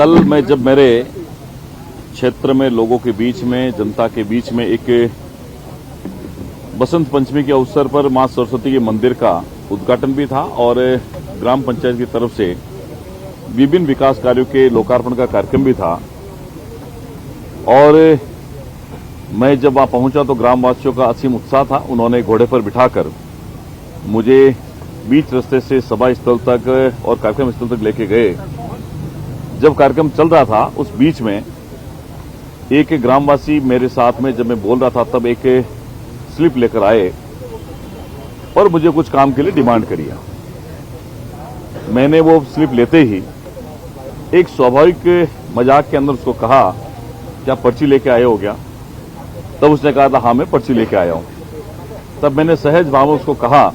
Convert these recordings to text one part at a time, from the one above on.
कल मैं जब मेरे क्षेत्र में लोगों के बीच में, जनता के बीच में एक बसंत पंचमी के अवसर पर मां सरस्वती के मंदिर का उद्घाटन भी था और ग्राम पंचायत की तरफ से विभिन्न विकास कार्यों के लोकार्पण का कार्यक्रम भी था। और मैं जब वहां पहुंचा तो ग्रामवासियों का असीम उत्साह था। उन्होंने घोड़े पर बिठाकर मुझे बीच रास्ते से सभा स्थल तक और कार्यक्रम स्थल तक लेके गए। जब कार्यक्रम चल रहा था उस बीच में एक ग्रामवासी मेरे साथ में, जब मैं बोल रहा था तब एक स्लिप लेकर आए और मुझे कुछ काम के लिए डिमांड करिए। मैंने वो स्लिप लेते ही एक स्वाभाविक मजाक के अंदर उसको कहा, क्या पर्ची लेके आए हो क्या? तब उसने कहा था, हाँ मैं पर्ची लेके आया हूं। तब मैंने सहज भाव में उसको कहा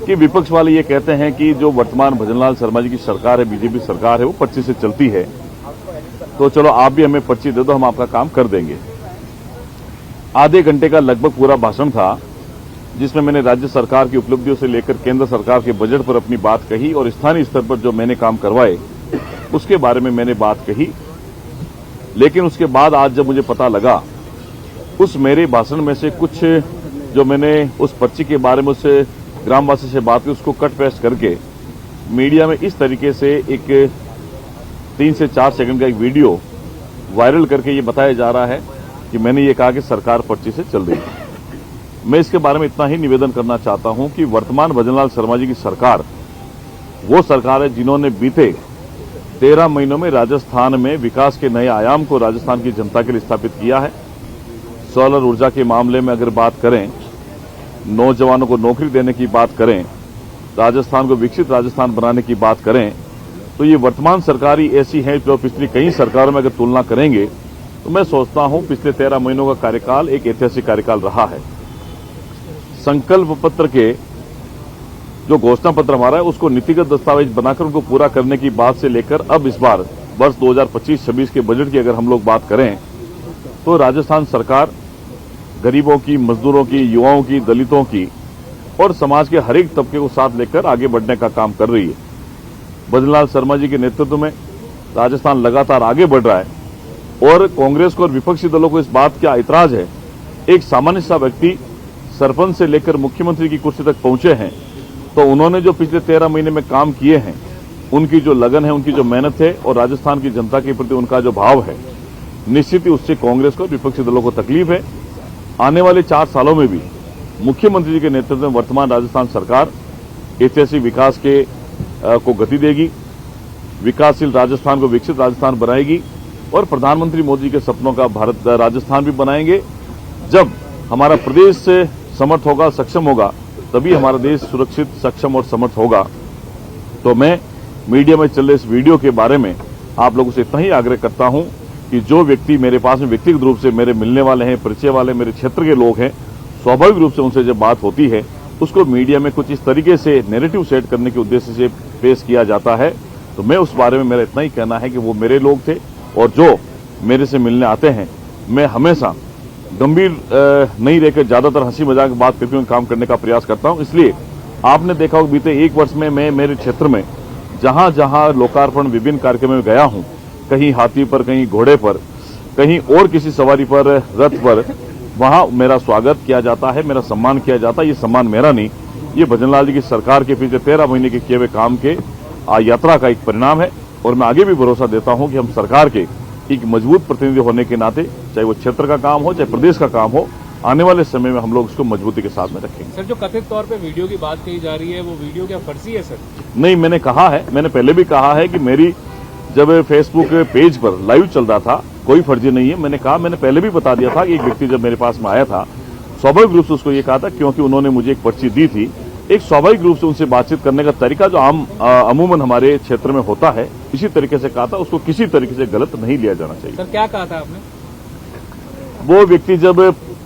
कि विपक्ष वाले ये कहते हैं कि जो वर्तमान भजनलाल शर्मा जी की सरकार है, बीजेपी सरकार है, वो पर्ची से चलती है, तो चलो आप भी हमें पर्ची दे दो, हम आपका काम कर देंगे। आधे घंटे का लगभग पूरा भाषण था जिसमें मैंने राज्य सरकार की उपलब्धियों से लेकर केंद्र सरकार के बजट पर अपनी बात कही और स्थानीय स्तर पर जो मैंने काम करवाए उसके बारे में मैंने बात कही। लेकिन उसके बाद आज जब मुझे पता लगा, उस मेरे भाषण में से कुछ जो मैंने उस पर्ची के बारे में उस ग्रामवासी से बात की उसको कट पेस्ट करके मीडिया में इस तरीके से एक 3 से 4 सेकंड का एक वीडियो वायरल करके ये बताया जा रहा है कि मैंने ये कहा कि सरकार पर्ची से चल रही है। मैं इसके बारे में इतना ही निवेदन करना चाहता हूं कि वर्तमान भजनलाल शर्मा जी की सरकार वो सरकार है जिन्होंने बीते 13 महीनों में राजस्थान में विकास के नए आयाम को राजस्थान की जनता के लिए स्थापित किया है। सोलर ऊर्जा के मामले में अगर बात करें, नौजवानों को नौकरी देने की बात करें, राजस्थान को विकसित राजस्थान बनाने की बात करें, तो ये वर्तमान सरकार ही ऐसी है जो पिछली कई सरकारों में अगर तुलना करेंगे तो मैं सोचता हूं पिछले 13 महीनों का कार्यकाल एक ऐतिहासिक कार्यकाल रहा है। संकल्प पत्र के जो घोषणा पत्र हमारा है उसको नीतिगत दस्तावेज बनाकर उनको पूरा करने की बात से लेकर अब इस बार वर्ष 2025-26 के बजट की अगर हम लोग बात करें तो राजस्थान सरकार गरीबों की, मजदूरों की, युवाओं की, दलितों की और समाज के हर एक तबके को साथ लेकर आगे बढ़ने का काम कर रही है। भजनलाल शर्मा जी के नेतृत्व में राजस्थान लगातार आगे बढ़ रहा है और कांग्रेस को और विपक्षी दलों को इस बात का ऐतराज है। एक सामान्य सा व्यक्ति सरपंच से लेकर मुख्यमंत्री की कुर्सी तक पहुंचे हैं, तो उन्होंने जो पिछले 13 महीने में काम किए हैं, उनकी जो लगन है, उनकी जो मेहनत है और राजस्थान की जनता के प्रति उनका जो भाव है, निश्चित ही उससे कांग्रेस को, विपक्षी दलों को तकलीफ है। आने वाले 4 सालों में भी मुख्यमंत्री जी के नेतृत्व में वर्तमान राजस्थान सरकार ऐतिहासिक विकास को गति देगी, विकासशील राजस्थान को विकसित राजस्थान बनाएगी और प्रधानमंत्री मोदी के सपनों का भारत राजस्थान भी बनाएंगे। जब हमारा प्रदेश समर्थ होगा, सक्षम होगा, तभी हमारा देश सुरक्षित, सक्षम और समर्थ होगा। तो मैं मीडिया में चल रहे इस वीडियो के बारे में आप लोगों से इतना ही आग्रह करता हूं कि जो व्यक्ति मेरे पास में व्यक्तिगत रूप से मेरे मिलने वाले हैं, परिचय वाले मेरे क्षेत्र के लोग हैं, स्वाभाविक रूप से उनसे जब बात होती है उसको मीडिया में कुछ इस तरीके से नैरेटिव सेट करने के उद्देश्य से पेश किया जाता है। तो मैं उस बारे में मेरा इतना ही कहना है कि वो मेरे लोग थे और जो मेरे से मिलने आते हैं, मैं हमेशा गंभीर नहीं रहकर ज्यादातर हंसी मजाक बात करके काम करने का प्रयास करता हूं। इसलिए आपने देखा होगा बीते 1 वर्ष में मैं मेरे क्षेत्र में जहां जहां लोकार्पण विभिन्न कार्यक्रमों में गया हूं, कहीं हाथी पर, कहीं घोड़े पर, कहीं और किसी सवारी पर, रथ पर, वहां मेरा स्वागत किया जाता है, मेरा सम्मान किया जाता है। ये सम्मान मेरा नहीं, ये भजनलाल जी की सरकार के पीछे 13 महीने के किए हुए काम के यात्रा का एक परिणाम है। और मैं आगे भी भरोसा देता हूं कि हम सरकार के एक मजबूत प्रतिनिधि होने के नाते, चाहे वो क्षेत्र का काम हो, चाहे प्रदेश का काम हो, आने वाले समय में हम लोग इसको मजबूती के साथ में रखेंगे। सर, जो कथित तौर पे वीडियो की बात कही जा रही है, वो वीडियो क्या फर्जी है सर? नहीं, मैंने कहा है, मैंने पहले भी कहा है कि मेरी जब फेसबुक पेज पर लाइव चल रहा था, कोई फर्जी नहीं है। मैंने कहा, मैंने पहले भी बता दिया था कि एक व्यक्ति जब मेरे पास में आया था, स्वाभाविक रूप से उसको ये कहा था क्योंकि उन्होंने मुझे एक पर्ची दी थी। एक स्वाभाविक रूप से उनसे बातचीत करने का तरीका जो अमूमन हमारे क्षेत्र में होता है, इसी तरीके से कहा था। उसको किसी तरीके से गलत नहीं लिया जाना चाहिए। सर, क्या कहा था आपने? वो व्यक्ति जब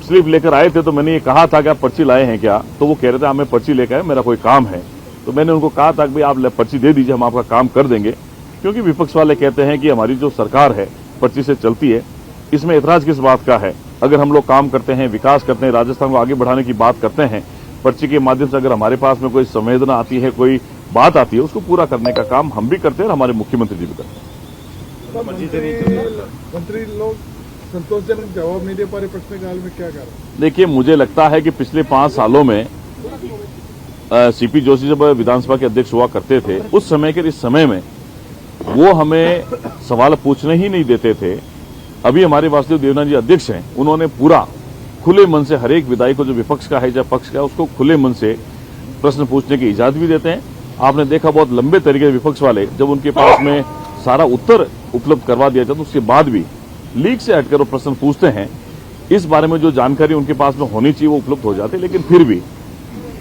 स्लिप लेकर आए थे तो मैंने ये कहा था कि आप पर्ची लाए हैं क्या? तो वो कह रहे थे, हाँ मैं पर्ची लेकर आया, मेरा कोई काम है। तो मैंने उनको कहा था कि भाई आप पर्ची दे दीजिए, हम आपका काम कर देंगे। क्योंकि विपक्ष वाले कहते हैं कि हमारी जो सरकार है पर्ची से चलती है, इसमें ऐतराज किस बात का है? अगर हम लोग काम करते हैं, विकास करते हैं, राजस्थान को आगे बढ़ाने की बात करते हैं, पर्ची के माध्यम से अगर हमारे पास में कोई संवेदना आती है, कोई बात आती है, उसको पूरा करने का काम हम भी करते हैं और हमारे मुख्यमंत्री जी भी करते हैं। मंत्री लोग संतोषजनक जवाब नहीं दे पा रहे प्रश्नकाल में, क्या कारण? देखिए, मुझे लगता है कि पिछले 5 सालों में सीपी जोशी जब विधानसभा के अध्यक्ष हुआ करते थे, उस समय के इस समय में वो हमें सवाल पूछने ही नहीं देते थे। अभी हमारे वासुदेव देवनाथ जी अध्यक्ष हैं, उन्होंने पूरा खुले मन से हर एक विधायक को, जो विपक्ष का है चाहे पक्ष का है, उसको खुले मन से प्रश्न पूछने की इजाजत भी देते हैं। आपने देखा बहुत लंबे तरीके से विपक्ष वाले जब उनके पास में सारा उत्तर उपलब्ध करवा दिया जाता, उसके बाद भी लीक से हटकर वो प्रश्न पूछते हैं। इस बारे में जो जानकारी उनके पास में होनी चाहिए वो उपलब्ध हो जाती है, लेकिन फिर भी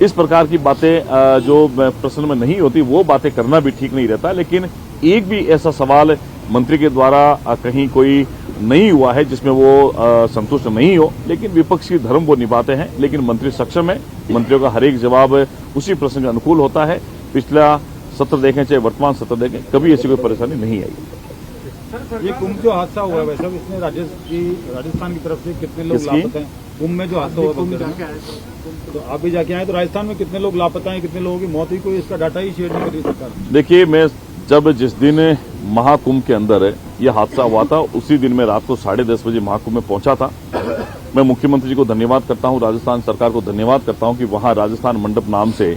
इस प्रकार की बातें जो प्रश्न में नहीं होती, वो बातें करना भी ठीक नहीं रहता। लेकिन एक भी ऐसा सवाल मंत्री के द्वारा कहीं कोई नहीं हुआ है जिसमें वो संतुष्ट नहीं हो, लेकिन विपक्ष की धर्म वो निभाते हैं। लेकिन मंत्री सक्षम है, मंत्रियों का हर एक जवाब उसी प्रश्न के अनुकूल होता है। पिछला सत्र देखें चाहे वर्तमान सत्र देखें, कभी ऐसी कोई परेशानी नहीं आई। ये कुंभ जो हादसा हुआ है, वैसे इसमें राजस्थान की तरफ से कितने लोग लापता हैं? कुंभ में जो हादसा हुआ तो आप भी जाके आए, तो राजस्थान में कितने लोग लापता हैं, कितने लोगों की मौत हुई, कोई इसका डाटा ही शेयर नहीं करी सरकार? देखिए, मैं जिस दिन महाकुंभ के अंदर यह हादसा हुआ था, उसी दिन मैं रात को 10:30 बजे महाकुंभ में पहुंचा था। मैं मुख्यमंत्री जी को धन्यवाद करता हूं, राजस्थान सरकार को धन्यवाद करता हूं कि वहां राजस्थान मंडप नाम से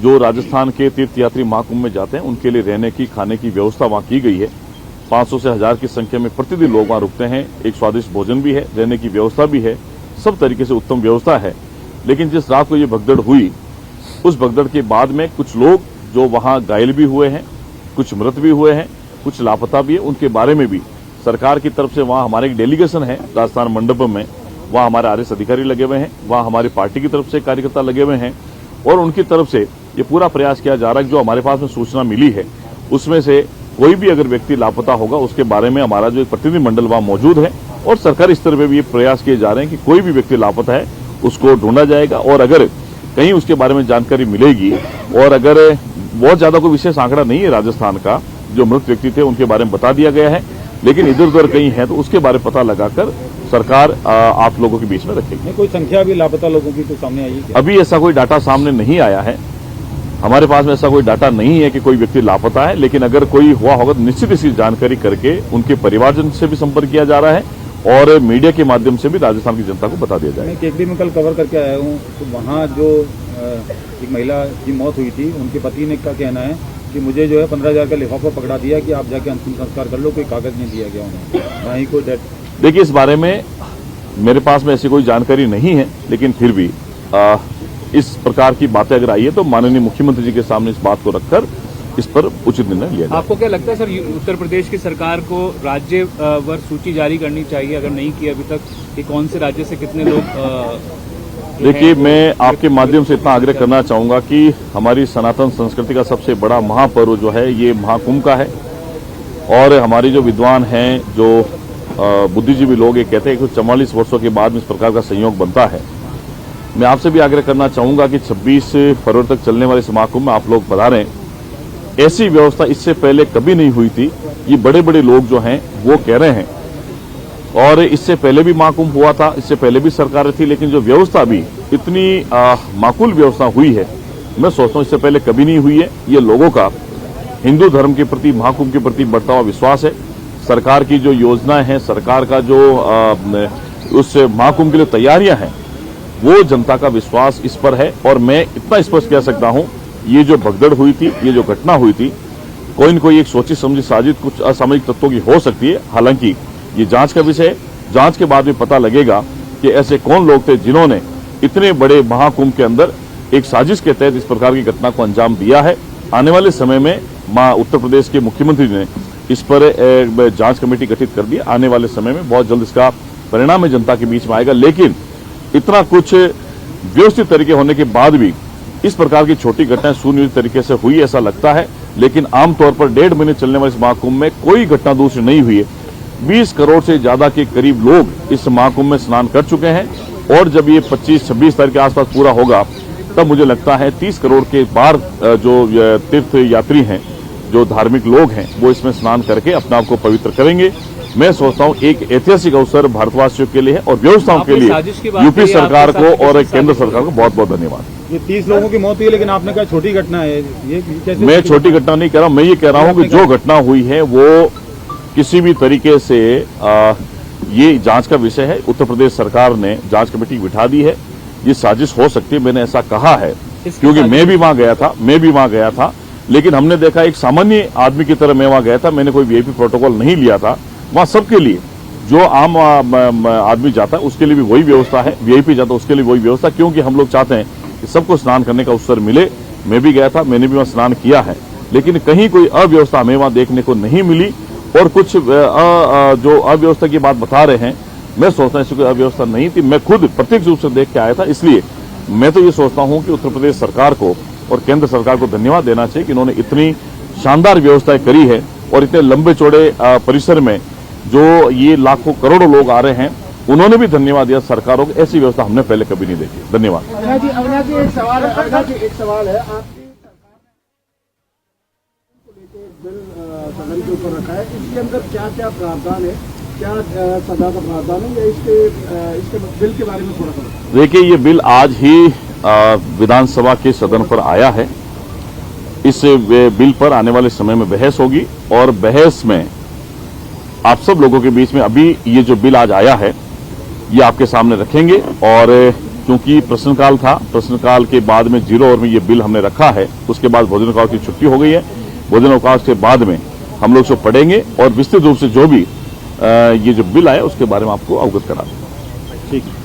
जो राजस्थान के तीर्थयात्री महाकुंभ में जाते हैं, उनके लिए रहने की, खाने की व्यवस्था वहां की गई है। 500 से 1000 की संख्या में प्रतिदिन लोग वहां रुकते हैं। एक स्वादिष्ट भोजन भी है, रहने की व्यवस्था भी है, सब तरीके से उत्तम व्यवस्था है। लेकिन जिस रात को ये भगदड़ हुई, उस भगदड़ के बाद में कुछ लोग जो वहां घायल भी हुए हैं, कुछ मृत भी हुए हैं, कुछ लापता भी है, उनके बारे में भी सरकार की तरफ से वहां हमारे एक डेलीगेशन है राजस्थान मंडपम में, वहां हमारे आरएस अधिकारी लगे हुए हैं, वहां हमारी पार्टी की तरफ से कार्यकर्ता लगे हुए हैं, और उनकी तरफ से ये पूरा प्रयास किया जा रहा है। जो हमारे पास में सूचना मिली है, उसमें से कोई भी अगर व्यक्ति लापता होगा, उसके बारे में हमारा जो एक प्रतिनिधिमंडल वहां मौजूद है, और सरकारी स्तर पर भी ये प्रयास किए जा रहे हैं कि कोई भी व्यक्ति लापता है उसको ढूंढा जाएगा। और अगर कहीं उसके बारे में जानकारी मिलेगी, और अगर बहुत ज्यादा कोई विशेष आंकड़ा नहीं है राजस्थान का, जो मृत व्यक्ति थे उनके बारे में बता दिया गया है, लेकिन इधर उधर कहीं है तो उसके बारे में पता लगाकर सरकार आप लोगों के बीच में रखेगी। कोई संख्या भी लापता लोगों की तो सामने आई है? अभी ऐसा कोई डाटा सामने नहीं आया है, हमारे पास में ऐसा कोई डाटा नहीं है कि कोई व्यक्ति लापता है। लेकिन अगर कोई हुआ होगा तो निश्चित इसकी जानकारी करके उनके परिवारजन से भी संपर्क किया जा रहा है, और मीडिया के माध्यम से भी राजस्थान की जनता को बता दिया जाएगा। मैं केकड़ी में कल कवर करके आया हूँ, तो वहाँ जो एक महिला की मौत हुई थी, उनके पति ने का कहना है कि मुझे जो है 15,000 का लिफाफा पकड़ा दिया कि आप जाके अंतिम संस्कार कर लो, कोई कागज नहीं दिया गया उन्हें, वहीं कोई डेथ। देखिए, इस बारे में मेरे पास में ऐसी कोई जानकारी नहीं है, लेकिन फिर भी इस प्रकार की बातें अगर आई है तो माननीय मुख्यमंत्री जी के सामने इस बात को रखकर इस पर उचित निर्णय लिया जाए। आपको क्या लगता है सर, उत्तर प्रदेश की सरकार को राज्यवार सूची जारी करनी चाहिए? अगर नहीं की अभी तक, कि कौन से राज्य से कितने लोग? देखिए, मैं आपके माध्यम से इतना आग्रह करना चाहूंगा कि हमारी सनातन संस्कृति का सबसे बड़ा महापर्व जो है ये महाकुंभ का है, और हमारे जो विद्वान हैं, जो बुद्धिजीवी लोग ये कहते हैं कि 44 वर्षों के बाद में इस प्रकार का संयोग बनता है। मैं आपसे भी आग्रह करना चाहूंगा कि 26 फरवरी तक चलने वाले इस महाकुंभ में आप लोग पधारें। ऐसी व्यवस्था इससे पहले कभी नहीं हुई थी, ये बड़े बड़े लोग जो हैं वो कह रहे हैं। और इससे पहले भी महाकुंभ हुआ था, इससे पहले भी सरकार थी, लेकिन जो व्यवस्था भी इतनी माकूल व्यवस्था हुई है, मैं सोचता हूं इससे पहले कभी नहीं हुई है। ये लोगों का हिंदू धर्म के प्रति, महाकुंभ के प्रति बढ़ता हुआ विश्वास है। सरकार की जो योजनाएं हैं, सरकार का जो उस महाकुंभ के लिए तैयारियां हैं, वो जनता का विश्वास इस पर है। और मैं इतना स्पष्ट कह सकता हूं, ये जो भगदड़ हुई थी, ये जो घटना हुई थी, कोई न कोई एक सोची समझी साजिश कुछ असामरिक तत्वों की हो सकती है। हालांकि ये जांच का विषय है, जांच के बाद में पता लगेगा कि ऐसे कौन लोग थे जिन्होंने इतने बड़े महाकुंभ के अंदर एक साजिश के तहत इस प्रकार की घटना को अंजाम दिया है। आने वाले समय में उत्तर प्रदेश के मुख्यमंत्री ने इस पर जांच कमेटी गठित कर दी। आने वाले समय में बहुत जल्द इसका परिणाम जनता के बीच में आएगा। लेकिन इतना कुछ व्यवस्थित तरीके होने के बाद भी इस प्रकार की छोटी घटनाएं सुनियोजित तरीके से हुई ऐसा लगता है। लेकिन आमतौर पर 1.5 महीने चलने वाले इस महाकुंभ में कोई घटना दूसरी नहीं हुई है। 20 करोड़ से ज्यादा के करीब लोग इस महाकुंभ में स्नान कर चुके हैं, और जब ये 25-26 तारीख के आसपास पूरा होगा, तब मुझे लगता है 30 करोड़ के पार जो तीर्थ यात्री हैं, जो धार्मिक लोग हैं, वो इसमें स्नान करके अपने आप को पवित्र करेंगे। मैं सोचता हूं एक ऐतिहासिक अवसर भारतवासियों के लिए है, और व्यवस्थाओं के लिए यूपी सरकार को और केंद्र सरकार को बहुत बहुत धन्यवाद। ये 30 लोगों की मौत हुई, लेकिन आपने कहा छोटी घटना है, ये कैसे? मैं छोटी घटना नहीं कह रहा हूं, मैं ये कह रहा हूं कि जो घटना हुई है वो किसी भी तरीके से ये जांच का विषय है। उत्तर प्रदेश सरकार ने जांच कमेटी बिठा दी है। ये साजिश हो सकती है, मैंने ऐसा कहा है, क्योंकि मैं भी वहां गया था, लेकिन हमने देखा एक सामान्य आदमी की तरह मैं वहां गया था। मैंने कोई वीआईपी प्रोटोकॉल नहीं लिया था। वहां सबके लिए, जो आम आदमी जाता है उसके लिए भी वही व्यवस्था है, वीआईपी जाता है उसके लिए वही व्यवस्था, क्योंकि हम लोग चाहते हैं कि सबको स्नान करने का अवसर मिले। मैं भी गया था, मैंने भी वहां स्नान किया है, लेकिन कहीं कोई अव्यवस्था हमें वहां देखने को नहीं मिली। और कुछ जो अव्यवस्था की बात बता रहे हैं, मैं सोचता हूं ऐसी कोई अव्यवस्था नहीं थी। मैं खुद प्रत्यक्ष रूप से देख के आया था। इसलिए मैं तो ये सोचता हूं कि उत्तर प्रदेश सरकार को और केंद्र सरकार को धन्यवाद देना चाहिए कि इन्होंने इतनी शानदार व्यवस्थाएं करी है। और इतने लंबे चौड़े परिसर में जो ये लाखों करोड़ों लोग आ रहे हैं, उन्होंने भी धन्यवाद दिया सरकारों को। ऐसी व्यवस्था हमने पहले कभी नहीं देखी। धन्यवाद। अविनाश जी एक सवाल है। आपकी सरकार ने बिल सदन के ऊपर रखा है, इसके अंदर क्या क्या प्रावधान है, क्या सजा का प्रावधान है, या इसके बिल के बारे में थोड़ा सा बताएं। देखिए, ये बिल आज ही विधानसभा के सदन पर आया है। इस बिल पर आने वाले समय में बहस होगी, और बहस में आप सब लोगों के बीच में अभी ये जो बिल आज आया है ये आपके सामने रखेंगे। और क्योंकि प्रश्नकाल था, प्रश्नकाल के बाद में 0 आवर में ये बिल हमने रखा है। उसके बाद भोजनावकाश की छुट्टी हो गई है। भोजनावकाश के बाद में हम लोग सब पढ़ेंगे और विस्तृत रूप से जो भी ये जो बिल आया उसके बारे में आपको अवगत करा देंगे। ठीक है।